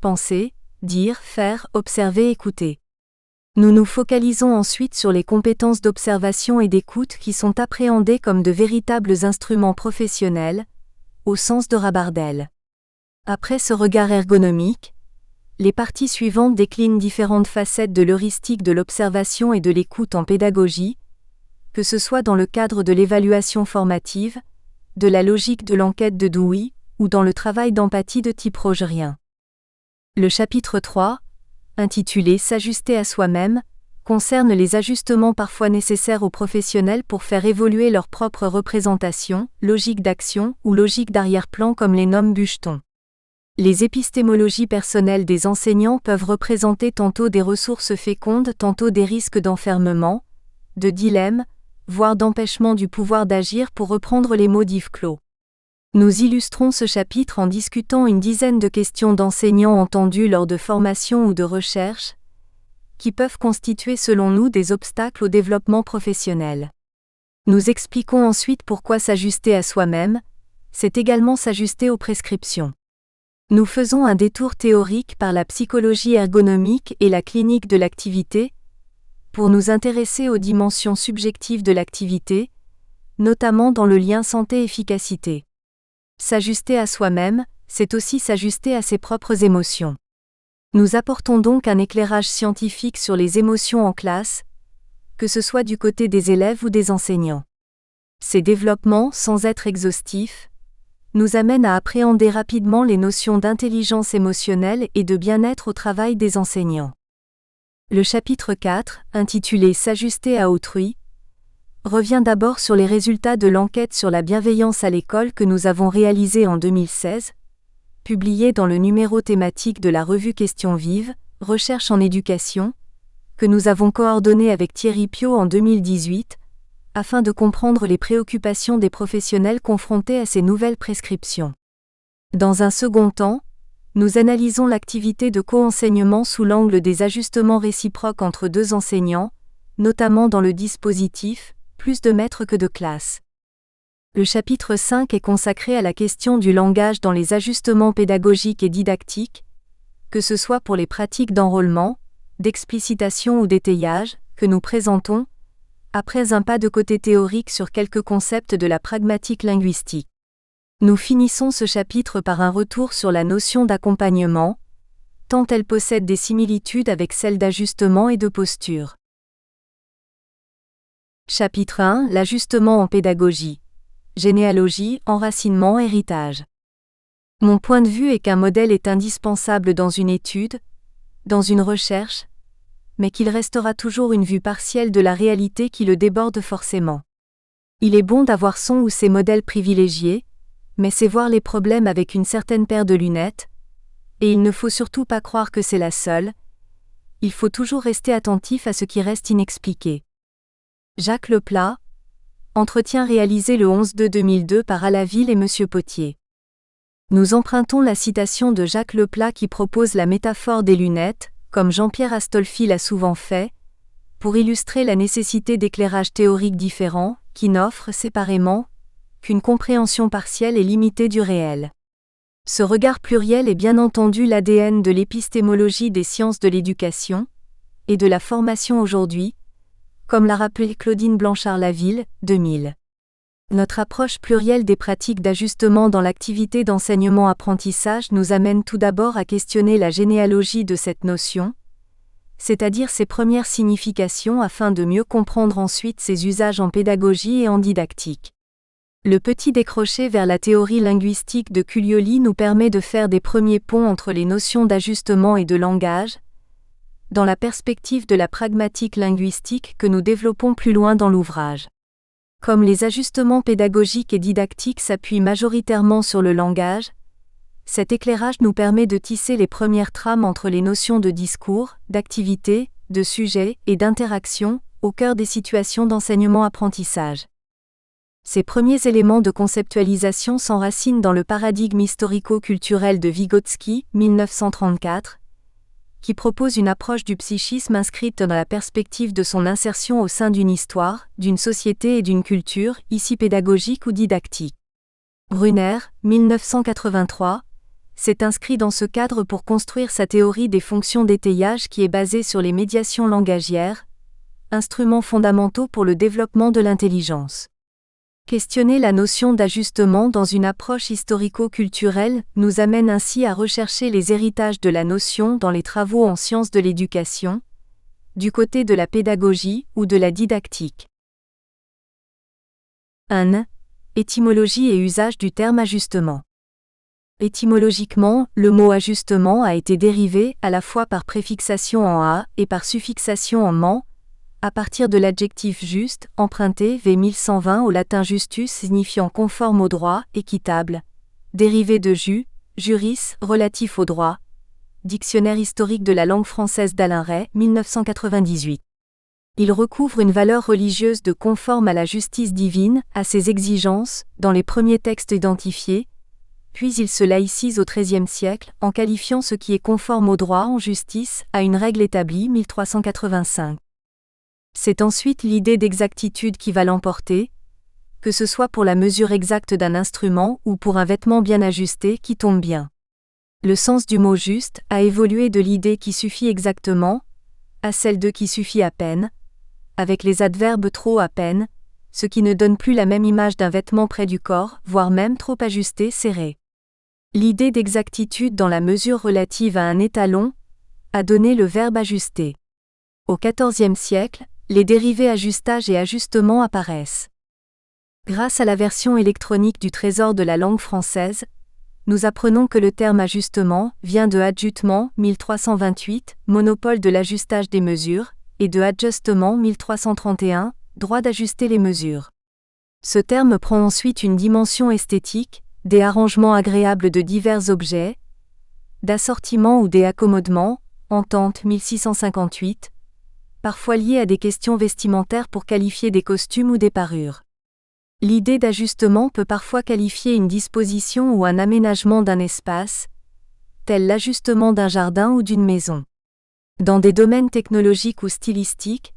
Penser, dire, faire, observer, écouter. Nous nous focalisons ensuite sur les compétences d'observation et d'écoute qui sont appréhendées comme de véritables instruments professionnels, au sens de Rabardel. Après ce regard ergonomique, les parties suivantes déclinent différentes facettes de l'heuristique de l'observation et de l'écoute en pédagogie, que ce soit dans le cadre de l'évaluation formative, de la logique de l'enquête de Dewey, ou dans le travail d'empathie de type rogerien. Le chapitre 3, intitulé « S'ajuster à soi-même », concerne les ajustements parfois nécessaires aux professionnels pour faire évoluer leur propre représentation, logique d'action ou logique d'arrière-plan comme les nomme Bucheton. Les épistémologies personnelles des enseignants peuvent représenter tantôt des ressources fécondes, tantôt des risques d'enfermement, de dilemme, voire d'empêchement du pouvoir d'agir pour reprendre les mots d'Yves Clos. Nous illustrons ce chapitre en discutant une dizaine de questions d'enseignants entendues lors de formations ou de recherches, qui peuvent constituer selon nous des obstacles au développement professionnel. Nous expliquons ensuite pourquoi s'ajuster à soi-même, c'est également s'ajuster aux prescriptions. Nous faisons un détour théorique par la psychologie ergonomique et la clinique de l'activité, pour nous intéresser aux dimensions subjectives de l'activité, notamment dans le lien santé-efficacité. S'ajuster à soi-même, c'est aussi s'ajuster à ses propres émotions. Nous apportons donc un éclairage scientifique sur les émotions en classe, que ce soit du côté des élèves ou des enseignants. Ces développements, sans être exhaustifs, nous amènent à appréhender rapidement les notions d'intelligence émotionnelle et de bien-être au travail des enseignants. Le chapitre 4, intitulé « S'ajuster à autrui », revient d'abord sur les résultats de l'enquête sur la bienveillance à l'école que nous avons réalisée en 2016, publiée dans le numéro thématique de la revue Questions vives, Recherche en éducation, que nous avons coordonné avec Thierry Piot en 2018, afin de comprendre les préoccupations des professionnels confrontés à ces nouvelles prescriptions. Dans un second temps, nous analysons l'activité de co-enseignement sous l'angle des ajustements réciproques entre 2 enseignants, notamment dans le dispositif « Plus de maîtres que de classes ». Le chapitre 5 est consacré à la question du langage dans les ajustements pédagogiques et didactiques, que ce soit pour les pratiques d'enrôlement, d'explicitation ou d'étayage, que nous présentons, après un pas de côté théorique sur quelques concepts de la pragmatique linguistique. Nous finissons ce chapitre par un retour sur la notion d'accompagnement, tant elle possède des similitudes avec celle d'ajustement et de posture. Chapitre 1 – L'ajustement en pédagogie. Généalogie, enracinement, héritage. Mon point de vue est qu'un modèle est indispensable dans une étude, dans une recherche, mais qu'il restera toujours une vue partielle de la réalité qui le déborde forcément. Il est bon d'avoir son ou ses modèles privilégiés, mais c'est voir les problèmes avec une certaine paire de lunettes, et il ne faut surtout pas croire que c'est la seule, il faut toujours rester attentif à ce qui reste inexpliqué. Jacques Leplat, entretien réalisé le 11/2/2002 par Alaville et M. Potier. Nous empruntons la citation de Jacques Leplat qui propose la métaphore des lunettes, comme Jean-Pierre Astolfi l'a souvent fait, pour illustrer la nécessité d'éclairages théoriques différents, qui n'offrent, séparément, qu'une compréhension partielle et limitée du réel. Ce regard pluriel est bien entendu l'ADN de l'épistémologie des sciences de l'éducation et de la formation aujourd'hui, comme l'a rappelé Claudine Blanchard-Laville, 2000. Notre approche plurielle des pratiques d'ajustement dans l'activité d'enseignement-apprentissage nous amène tout d'abord à questionner la généalogie de cette notion, c'est-à-dire ses premières significations afin de mieux comprendre ensuite ses usages en pédagogie et en didactique. Le petit décroché vers la théorie linguistique de Cuglioli nous permet de faire des premiers ponts entre les notions d'ajustement et de langage, dans la perspective de la pragmatique linguistique que nous développons plus loin dans l'ouvrage. Comme les ajustements pédagogiques et didactiques s'appuient majoritairement sur le langage, cet éclairage nous permet de tisser les premières trames entre les notions de discours, d'activité, de sujet et d'interaction, au cœur des situations d'enseignement-apprentissage. Ces premiers éléments de conceptualisation s'enracinent dans le paradigme historico-culturel de Vygotsky, 1934, qui propose une approche du psychisme inscrite dans la perspective de son insertion au sein d'une histoire, d'une société et d'une culture, ici pédagogique ou didactique. Brunner, 1983, s'est inscrit dans ce cadre pour construire sa théorie des fonctions d'étayage qui est basée sur les médiations langagières, instruments fondamentaux pour le développement de l'intelligence. Questionner la notion d'ajustement dans une approche historico-culturelle nous amène ainsi à rechercher les héritages de la notion dans les travaux en sciences de l'éducation, du côté de la pédagogie ou de la didactique. 1. Étymologie et usage du terme ajustement. Étymologiquement, le mot ajustement a été dérivé à la fois par préfixation en a et par suffixation en ment, à partir de l'adjectif juste, emprunté v 1120 au latin justus signifiant conforme au droit, équitable, dérivé de juris, relatif au droit. Dictionnaire historique de la langue française d'Alain Ray, 1998. Il recouvre une valeur religieuse de conforme à la justice divine, à ses exigences, dans les premiers textes identifiés, puis il se laïcise au XIIIe siècle, en qualifiant ce qui est conforme au droit en justice, à une règle établie, 1385. C'est ensuite l'idée d'exactitude qui va l'emporter, que ce soit pour la mesure exacte d'un instrument ou pour un vêtement bien ajusté qui tombe bien. Le sens du mot juste a évolué de l'idée qui suffit exactement, à celle de qui suffit à peine, avec les adverbes trop à peine, ce qui ne donne plus la même image d'un vêtement près du corps, voire même trop ajusté, serré. L'idée d'exactitude dans la mesure relative à un étalon a donné le verbe ajuster. Au XIVe siècle, les dérivés ajustage et ajustement apparaissent. Grâce à la version électronique du Trésor de la langue française, nous apprenons que le terme ajustement vient de adjutement, 1328, monopole de l'ajustage des mesures, et de adjustement, 1331, droit d'ajuster les mesures. Ce terme prend ensuite une dimension esthétique, des arrangements agréables de divers objets, d'assortiment ou des accommodements, entente 1658, parfois liés à des questions vestimentaires pour qualifier des costumes ou des parures. L'idée d'ajustement peut parfois qualifier une disposition ou un aménagement d'un espace, tel l'ajustement d'un jardin ou d'une maison. Dans des domaines technologiques ou stylistiques,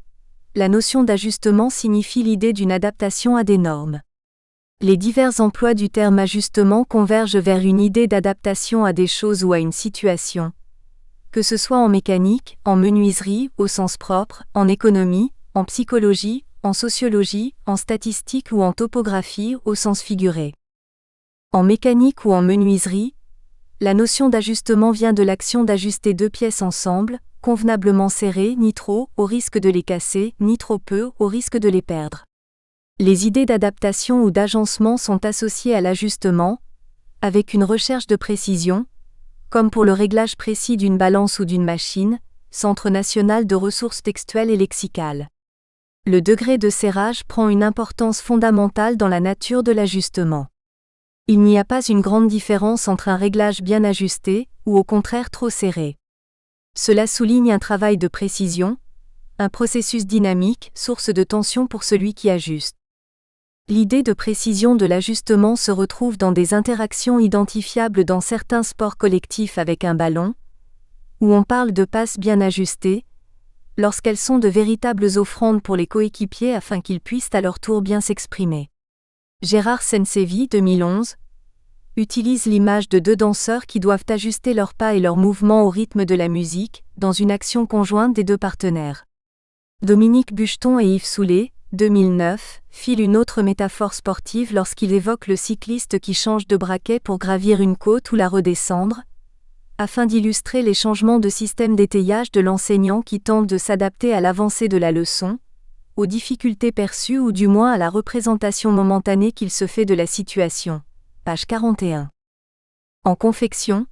la notion d'ajustement signifie l'idée d'une adaptation à des normes. Les divers emplois du terme ajustement convergent vers une idée d'adaptation à des choses ou à une situation, que ce soit en mécanique, en menuiserie, au sens propre, en économie, en psychologie, en sociologie, en statistique ou en topographie, au sens figuré. En mécanique ou en menuiserie, la notion d'ajustement vient de l'action d'ajuster deux pièces ensemble, convenablement serrées, ni trop, au risque de les casser, ni trop peu, au risque de les perdre. Les idées d'adaptation ou d'agencement sont associées à l'ajustement, avec une recherche de précision, comme pour le réglage précis d'une balance ou d'une machine, Centre national de ressources textuelles et lexicales. Le degré de serrage prend une importance fondamentale dans la nature de l'ajustement. Il n'y a pas une grande différence entre un réglage bien ajusté, ou au contraire trop serré. Cela souligne un travail de précision, un processus dynamique, source de tension pour celui qui ajuste. L'idée de précision de l'ajustement se retrouve dans des interactions identifiables dans certains sports collectifs avec un ballon, où on parle de passes bien ajustées, lorsqu'elles sont de véritables offrandes pour les coéquipiers afin qu'ils puissent à leur tour bien s'exprimer. Gérard Sensevi, 2011, utilise l'image de deux danseurs qui doivent ajuster leurs pas et leurs mouvements au rythme de la musique, dans une action conjointe des deux partenaires. Dominique Bucheton et Yves Soulet, 2009, file une autre métaphore sportive lorsqu'il évoque le cycliste qui change de braquet pour gravir une côte ou la redescendre, afin d'illustrer les changements de système d'étayage de l'enseignant qui tente de s'adapter à l'avancée de la leçon, aux difficultés perçues ou du moins à la représentation momentanée qu'il se fait de la situation. Page 41. En confection,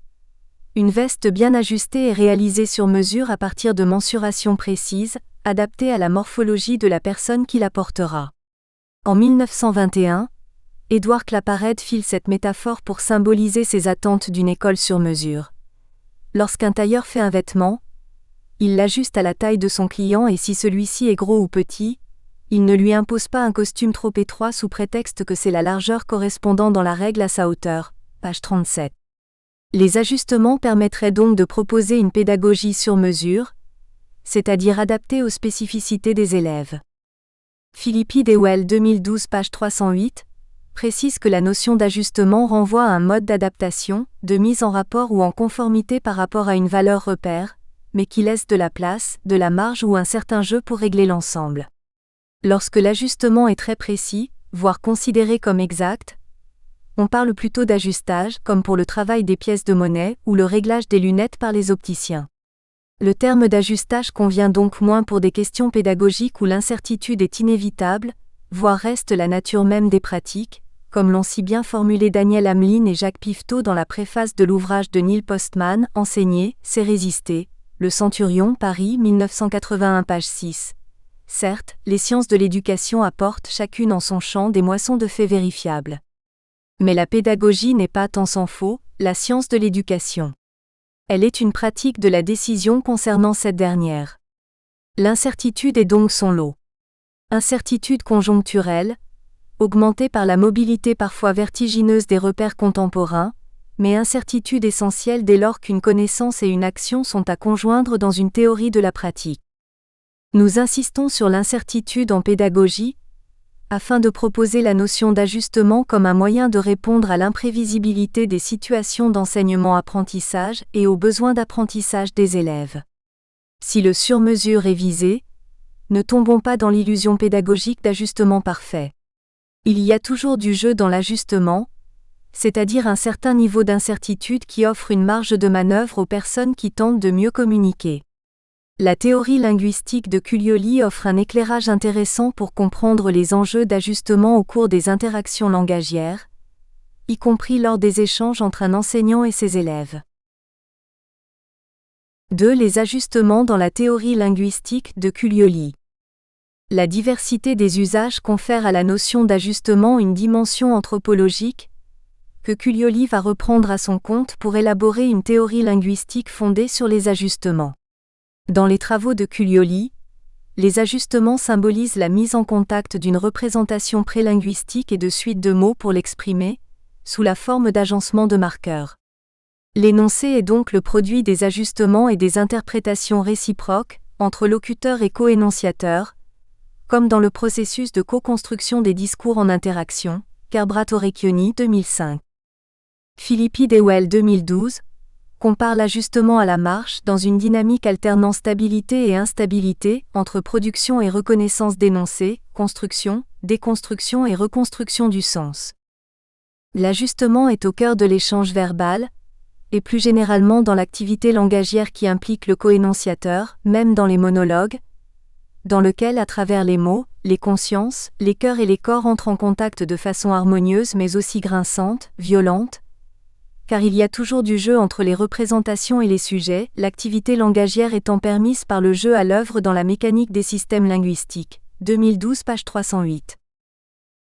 une veste bien ajustée est réalisée sur mesure à partir de mensurations précises, adaptées à la morphologie de la personne qui la portera. En 1921, Édouard Claparède file cette métaphore pour symboliser ses attentes d'une école sur mesure. Lorsqu'un tailleur fait un vêtement, il l'ajuste à la taille de son client et si celui-ci est gros ou petit, il ne lui impose pas un costume trop étroit sous prétexte que c'est la largeur correspondant dans la règle à sa hauteur. Page 37. Les ajustements permettraient donc de proposer une pédagogie sur mesure, c'est-à-dire adaptée aux spécificités des élèves. Philippi Dewell 2012 page 308 précise que la notion d'ajustement renvoie à un mode d'adaptation, de mise en rapport ou en conformité par rapport à une valeur repère, mais qui laisse de la place, de la marge ou un certain jeu pour régler l'ensemble. Lorsque l'ajustement est très précis, voire considéré comme exact, on parle plutôt d'ajustage, comme pour le travail des pièces de monnaie ou le réglage des lunettes par les opticiens. Le terme d'ajustage convient donc moins pour des questions pédagogiques où l'incertitude est inévitable, voire reste la nature même des pratiques, comme l'ont si bien formulé Daniel Hamlin et Jacques Pifetot dans la préface de l'ouvrage de Neil Postman, Enseigner, c'est résister, Le Centurion, Paris, 1981, page 6. Certes, les sciences de l'éducation apportent chacune en son champ des moissons de faits vérifiables. Mais la pédagogie n'est pas, tant s'en faut, la science de l'éducation. Elle est une pratique de la décision concernant cette dernière. L'incertitude est donc son lot. Incertitude conjoncturelle, augmentée par la mobilité parfois vertigineuse des repères contemporains, mais incertitude essentielle dès lors qu'une connaissance et une action sont à conjoindre dans une théorie de la pratique. Nous insistons sur l'incertitude en pédagogie, afin de proposer la notion d'ajustement comme un moyen de répondre à l'imprévisibilité des situations d'enseignement-apprentissage et aux besoins d'apprentissage des élèves. Si le sur-mesure est visé, ne tombons pas dans l'illusion pédagogique d'ajustement parfait. Il y a toujours du jeu dans l'ajustement, c'est-à-dire un certain niveau d'incertitude qui offre une marge de manœuvre aux personnes qui tentent de mieux communiquer. La théorie linguistique de Cuglioli offre un éclairage intéressant pour comprendre les enjeux d'ajustement au cours des interactions langagières, y compris lors des échanges entre un enseignant et ses élèves. 2. Les ajustements dans la théorie linguistique de Cuglioli. La diversité des usages confère à la notion d'ajustement une dimension anthropologique, que Cuglioli va reprendre à son compte pour élaborer une théorie linguistique fondée sur les ajustements. Dans les travaux de Cuglioli, les ajustements symbolisent la mise en contact d'une représentation prélinguistique et de suites de mots pour l'exprimer, sous la forme d'agencement de marqueurs. L'énoncé est donc le produit des ajustements et des interprétations réciproques, entre locuteurs et co-énonciateurs, comme dans le processus de co-construction des discours en interaction, Kerbrato-Recchioni 2005. Philippi Dewell 2012 compare l'ajustement à la marche dans une dynamique alternant stabilité et instabilité entre production et reconnaissance d'énoncés, construction, déconstruction et reconstruction du sens. L'ajustement est au cœur de l'échange verbal, et plus généralement dans l'activité langagière qui implique le co-énonciateur, même dans les monologues, dans lequel à travers les mots, les consciences, les cœurs et les corps entrent en contact de façon harmonieuse mais aussi grinçante, violente, car il y a toujours du jeu entre les représentations et les sujets, l'activité langagière étant permise par le jeu à l'œuvre dans la mécanique des systèmes linguistiques. 2012 page 308.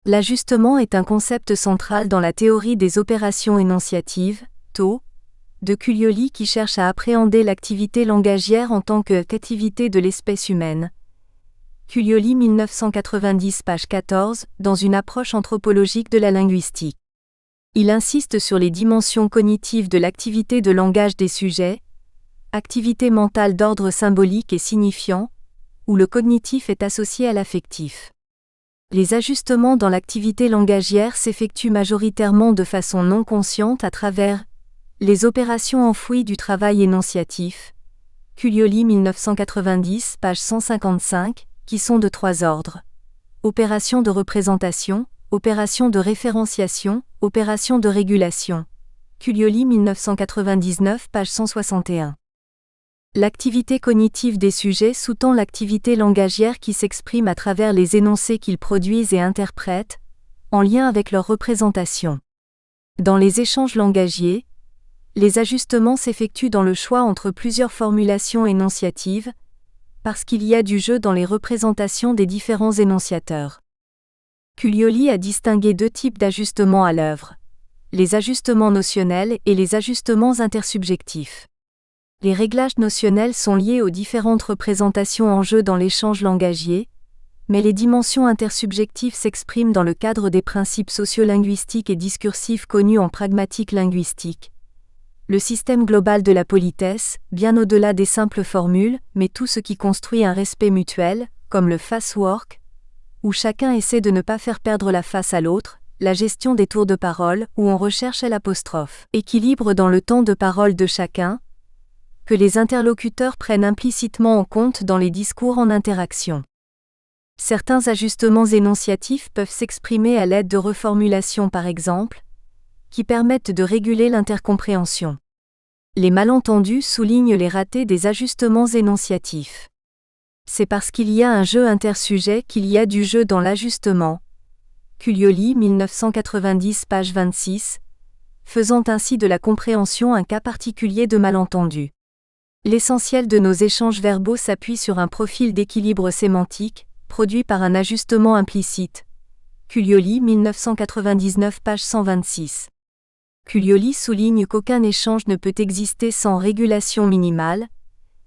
L'ajustement est un concept central dans la théorie des opérations énonciatives, TO, de Cuglioli qui cherche à appréhender l'activité langagière en tant qu'activité de l'espèce humaine. Cuglioli 1990 page 14, dans une approche anthropologique de la linguistique. Il insiste sur les dimensions cognitives de l'activité de langage des sujets, activité mentale d'ordre symbolique et signifiant, où le cognitif est associé à l'affectif. Les ajustements dans l'activité langagière s'effectuent majoritairement de façon non consciente à travers les opérations enfouies du travail énonciatif, Cuglioli 1990, page 155, qui sont de 3 ordres. Opération de représentation, opération de référenciation, opération de régulation. Cuglioli 1999, page 161. L'activité cognitive des sujets sous-tend l'activité langagière qui s'exprime à travers les énoncés qu'ils produisent et interprètent, en lien avec leur représentation. Dans les échanges langagiers, les ajustements s'effectuent dans le choix entre plusieurs formulations énonciatives, parce qu'il y a du jeu dans les représentations des différents énonciateurs. Cuglioli a distingué deux types d'ajustements à l'œuvre: les ajustements notionnels et les ajustements intersubjectifs. Les réglages notionnels sont liés aux différentes représentations en jeu dans l'échange langagier, mais les dimensions intersubjectives s'expriment dans le cadre des principes sociolinguistiques et discursifs connus en pragmatique linguistique. Le système global de la politesse, bien au-delà des simples formules, mais tout ce qui construit un respect mutuel, comme le face work, où chacun essaie de ne pas faire perdre la face à l'autre, la gestion des tours de parole, où on recherche l'apostrophe, équilibre dans le temps de parole de chacun, que les interlocuteurs prennent implicitement en compte dans les discours en interaction. Certains ajustements énonciatifs peuvent s'exprimer à l'aide de reformulations par exemple, qui permettent de réguler l'intercompréhension. Les malentendus soulignent les ratés des ajustements énonciatifs. C'est parce qu'il y a un jeu intersujet qu'il y a du jeu dans l'ajustement. Cuglioli, 1990, page 26, faisant ainsi de la compréhension un cas particulier de malentendu. L'essentiel de nos échanges verbaux s'appuie sur un profil d'équilibre sémantique, produit par un ajustement implicite. Cuglioli, 1999, page 126. Cuglioli souligne qu'aucun échange ne peut exister sans régulation minimale,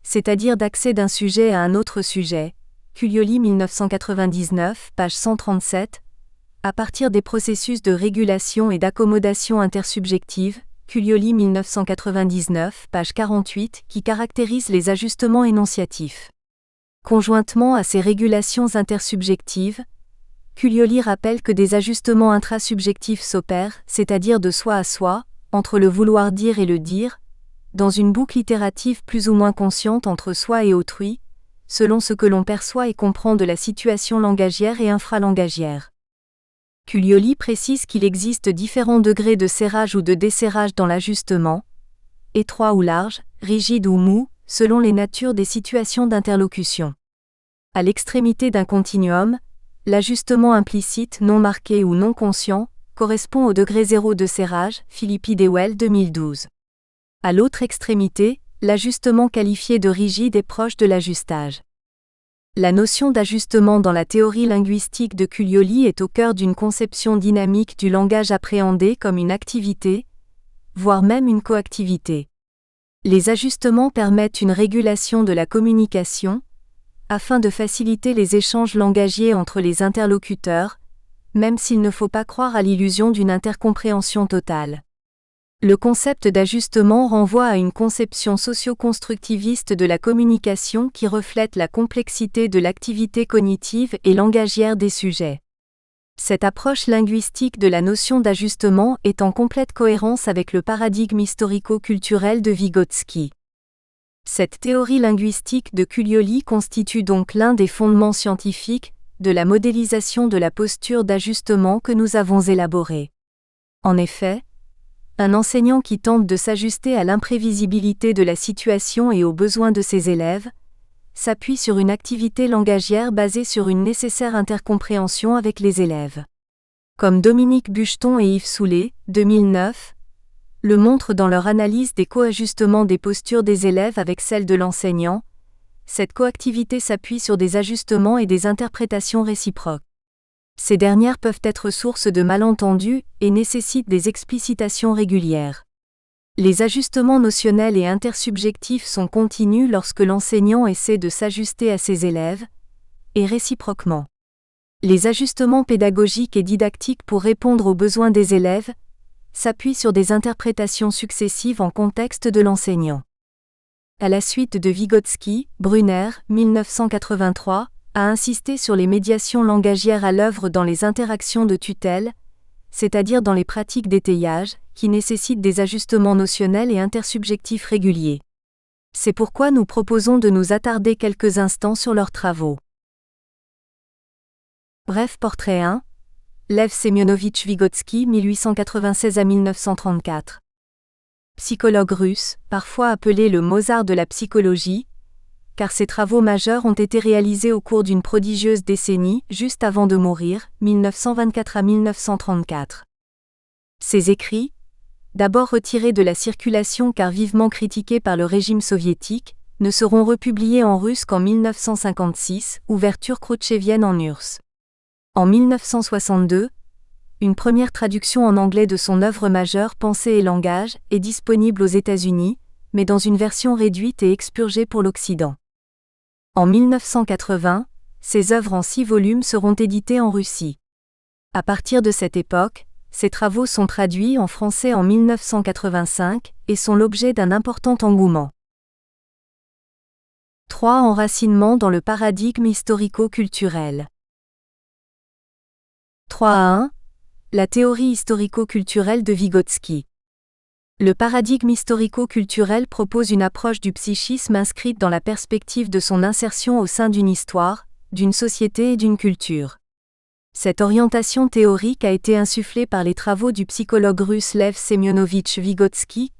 c'est-à-dire d'accès d'un sujet à un autre sujet. Cuglioli, 1999, page 137. À partir des processus de régulation et d'accommodation intersubjective, Cuglioli 1999, page 48, qui caractérise les ajustements énonciatifs. Conjointement à ces régulations intersubjectives, Cuglioli rappelle que des ajustements intrasubjectifs s'opèrent, c'est-à-dire de soi à soi, entre le vouloir dire et le dire, dans une boucle itérative plus ou moins consciente entre soi et autrui, selon ce que l'on perçoit et comprend de la situation langagière et infralangagière. Cuglioli précise qu'il existe différents degrés de serrage ou de desserrage dans l'ajustement, étroit ou large, rigide ou mou, selon les natures des situations d'interlocution. À l'extrémité d'un continuum, l'ajustement implicite non marqué ou non conscient correspond au degré 0 de serrage, Philippi Dewell 2012. À l'autre extrémité, l'ajustement qualifié de rigide est proche de l'ajustage. La notion d'ajustement dans la théorie linguistique de Cuglioli est au cœur d'une conception dynamique du langage appréhendé comme une activité, voire même une coactivité. Les ajustements permettent une régulation de la communication, afin de faciliter les échanges langagiers entre les interlocuteurs, même s'il ne faut pas croire à l'illusion d'une intercompréhension totale. Le concept d'ajustement renvoie à une conception socio-constructiviste de la communication qui reflète la complexité de l'activité cognitive et langagière des sujets. Cette approche linguistique de la notion d'ajustement est en complète cohérence avec le paradigme historico-culturel de Vygotsky. Cette théorie linguistique de Cuglioli constitue donc l'un des fondements scientifiques de la modélisation de la posture d'ajustement que nous avons élaborée. En effet, un enseignant qui tente de s'ajuster à l'imprévisibilité de la situation et aux besoins de ses élèves s'appuie sur une activité langagière basée sur une nécessaire intercompréhension avec les élèves. Comme Dominique Bucheton et Yves Soulet, 2009, le montrent dans leur analyse des coajustements des postures des élèves avec celles de l'enseignant, cette coactivité s'appuie sur des ajustements et des interprétations réciproques. Ces dernières peuvent être source de malentendus et nécessitent des explicitations régulières. Les ajustements notionnels et intersubjectifs sont continus lorsque l'enseignant essaie de s'ajuster à ses élèves, et réciproquement. Les ajustements pédagogiques et didactiques pour répondre aux besoins des élèves s'appuient sur des interprétations successives en contexte de l'enseignant. À la suite de Vygotsky, Brunner, 1983, a insisté sur les médiations langagières à l'œuvre dans les interactions de tutelle, c'est-à-dire dans les pratiques d'étayage, qui nécessitent des ajustements notionnels et intersubjectifs réguliers. C'est pourquoi nous proposons de nous attarder quelques instants sur leurs travaux. Bref portrait 1. Lev Semyonovitch Vygotsky, 1896 à 1934. psychologue russe, parfois appelé le Mozart de la psychologie, car ses travaux majeurs ont été réalisés au cours d'une prodigieuse décennie, juste avant de mourir, 1924 à 1934. Ses écrits, d'abord retirés de la circulation car vivement critiqués par le régime soviétique, ne seront republiés en russe qu'en 1956, ouverture khrouchtchevienne en URSS. En 1962, une première traduction en anglais de son œuvre majeure Pensée et langage est disponible aux États-Unis, mais dans une version réduite et expurgée pour l'Occident. En 1980, ses œuvres en 6 volumes seront éditées en Russie. À partir de cette époque, ses travaux sont traduits en français en 1985 et sont l'objet d'un important engouement. 3. Enracinement dans le paradigme historico-culturel. 3.1. La théorie historico-culturelle de Vygotsky. Le paradigme historico-culturel propose une approche du psychisme inscrite dans la perspective de son insertion au sein d'une histoire, d'une société et d'une culture. Cette orientation théorique a été insufflée par les travaux du psychologue russe Lev Semyonovitch Vygotsky,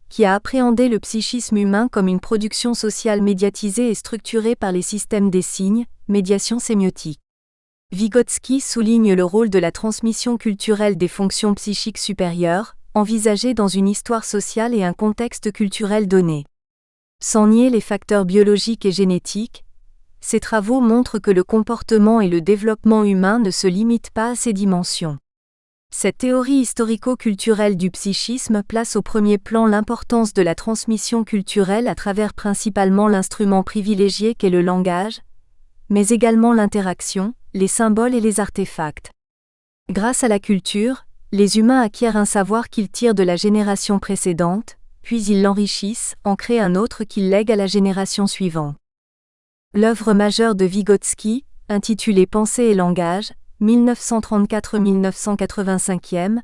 qui a appréhendé le psychisme humain comme une production sociale médiatisée et structurée par les systèmes des signes, médiation sémiotique. Vygotsky souligne le rôle de la transmission culturelle des fonctions psychiques supérieures, envisagées dans une histoire sociale et un contexte culturel donné. Sans nier les facteurs biologiques et génétiques, ces travaux montrent que le comportement et le développement humain ne se limitent pas à ces dimensions. Cette théorie historico-culturelle du psychisme place au premier plan l'importance de la transmission culturelle à travers principalement l'instrument privilégié qu'est le langage, mais également l'interaction, les symboles et les artefacts. Grâce à la culture, les humains acquièrent un savoir qu'ils tirent de la génération précédente, puis ils l'enrichissent, en créent un autre qu'ils lèguent à la génération suivante. L'œuvre majeure de Vygotsky, intitulée Pensée et langage, 1934-1985,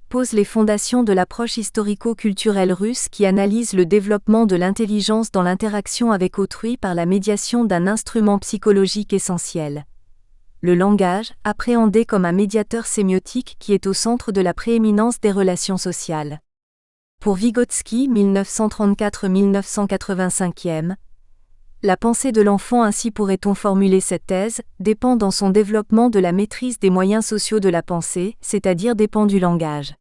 pose les fondations de l'approche historico-culturelle russe qui analyse le développement de l'intelligence dans l'interaction avec autrui par la médiation d'un instrument psychologique essentiel. Le langage, appréhendé comme un médiateur sémiotique qui est au centre de la prééminence des relations sociales. Pour Vygotsky, 1934-1985, la pensée de l'enfant, ainsi pourrait-on formuler cette thèse, dépend dans son développement de la maîtrise des moyens sociaux de la pensée, c'est-à-dire dépend du langage.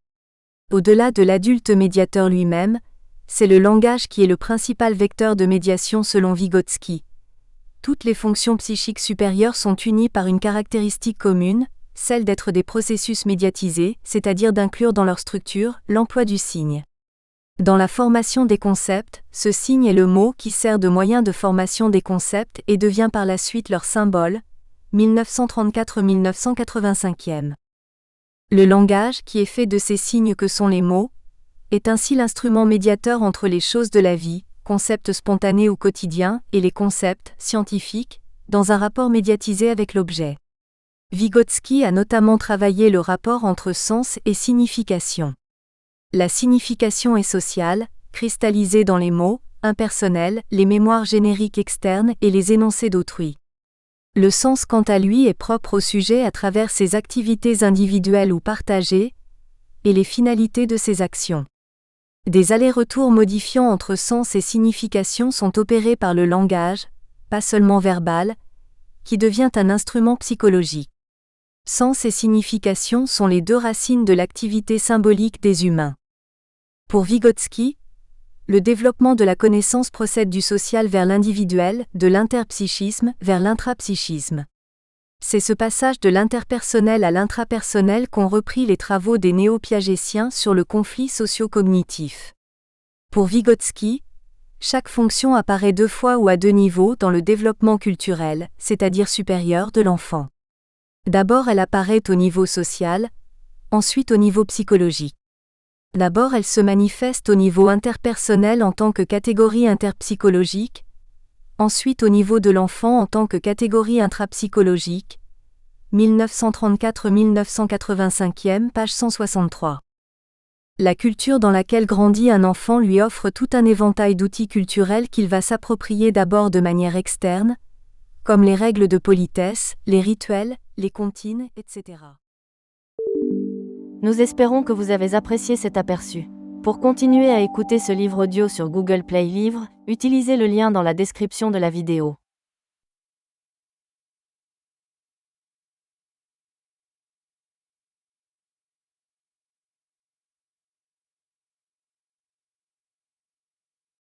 Au-delà de l'adulte médiateur lui-même, c'est le langage qui est le principal vecteur de médiation selon Vygotsky. Toutes les fonctions psychiques supérieures sont unies par une caractéristique commune, celle d'être des processus médiatisés, c'est-à-dire d'inclure dans leur structure l'emploi du signe. Dans la formation des concepts, ce signe est le mot qui sert de moyen de formation des concepts et devient par la suite leur symbole, 1934-1985. Le langage, qui est fait de ces signes que sont les mots, est ainsi l'instrument médiateur entre les choses de la vie, concepts spontanés ou quotidiens, et les concepts, scientifiques, dans un rapport médiatisé avec l'objet. Vygotsky a notamment travaillé le rapport entre sens et signification. La signification est sociale, cristallisée dans les mots, impersonnels, les mémoires génériques externes et les énoncés d'autrui. Le sens, quant à lui, est propre au sujet à travers ses activités individuelles ou partagées, et les finalités de ses actions. Des allers-retours modifiants entre sens et signification sont opérés par le langage, pas seulement verbal, qui devient un instrument psychologique. Sens et signification sont les deux racines de l'activité symbolique des humains. Pour Vygotsky, le développement de la connaissance procède du social vers l'individuel, de l'interpsychisme vers l'intrapsychisme. C'est ce passage de l'interpersonnel à l'intrapersonnel qu'ont repris les travaux des néo-piagétiens sur le conflit socio-cognitif. Pour Vygotsky, chaque fonction apparaît 2 fois ou à 2 niveaux dans le développement culturel, c'est-à-dire supérieur de l'enfant. D'abord elle apparaît au niveau social, ensuite au niveau psychologique. D'abord elle se manifeste au niveau interpersonnel en tant que catégorie interpsychologique, ensuite au niveau de l'enfant en tant que catégorie intrapsychologique. 1934-1985, page 163. La culture dans laquelle grandit un enfant lui offre tout un éventail d'outils culturels qu'il va s'approprier d'abord de manière externe, comme les règles de politesse, les rituels, les comptines, etc. Nous espérons que vous avez apprécié cet aperçu. Pour continuer à écouter ce livre audio sur Google Play Livres, utilisez le lien dans la description de la vidéo.